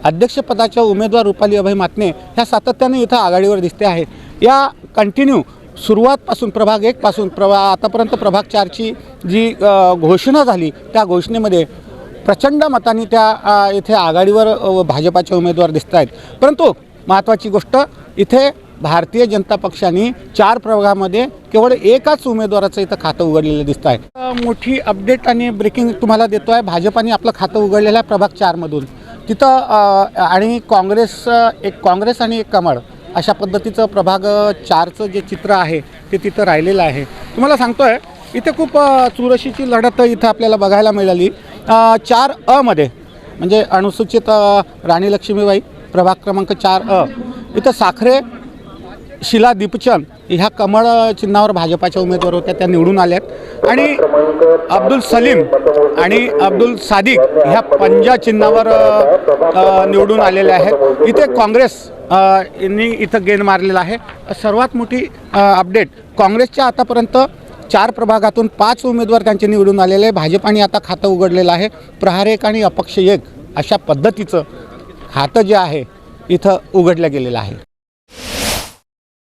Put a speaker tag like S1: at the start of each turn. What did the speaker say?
S1: अध्यक्षपदाच्या उमेदवार रुपाली अभय मातने ह्या सातत्याने इथं आघाडीवर दिसते आहे। या कंटिन्यू सुरुवातपासून प्रभाग 1 पासून आतापर्यंत प्रभाग 4ची जी घोषणा झाली त्या घोषणेमध्ये प्रचंड मतांनी त्या इथे आघाडीवर भाजपाचे उमेदवार दिसत आहेत। परंतु महत्त्वाची गोष्ट इथे भारतीय जनता पक्षाने 4 प्रभागामध्ये केवळ एकाच उमेदवाराचं इथं खातं उघडलेलं दिसत आहे। मोठी अपडेट आणि ब्रेकिंग तुम्हाला देतो आहे। भाजपाने आपलं खातं उघडलेलं आहे प्रभाग 4मधून। तिथं आणि काँग्रेस आणि एक कमळ अशा पद्धतीचं प्रभाग 4चं जे चित्र आहे ते तिथं राहिलेलं आहे। तुम्हाला सांगतो आहे इथे खूप चुरशीची लढत इथं आपल्याला बघायला मिळाली। 4अ मध्ये म्हणजे अनुसूचित राणी लक्ष्मीबाई प्रभाग क्रमांक 4अ इथं साखरे शीला दीपचंद ह्या कमळ चिन्हावर भाजपाच्या उमेदवार होत्या, त्या निवडून आल्यात। आणि अब्दुल सलीम आणि अब्दुल सादिक ह्या पंजा चिन्हावर निवडून आलेले आहेत। इथे काँग्रेस यांनी इथं गेन मारलेला आहे। सर्वात मोठी अपडेट काँग्रेसच्या आतापर्यंत 4 प्रभागातून 5 उमेदवार त्यांचे निवडून आलेले आहे। भाजपाने आता खातं उघडलेलं आहे। प्रहार 1 आणि अपक्ष 1 अशा पद्धतीचं खातं जे आहे इथं उघडलं गेलेलं आहे।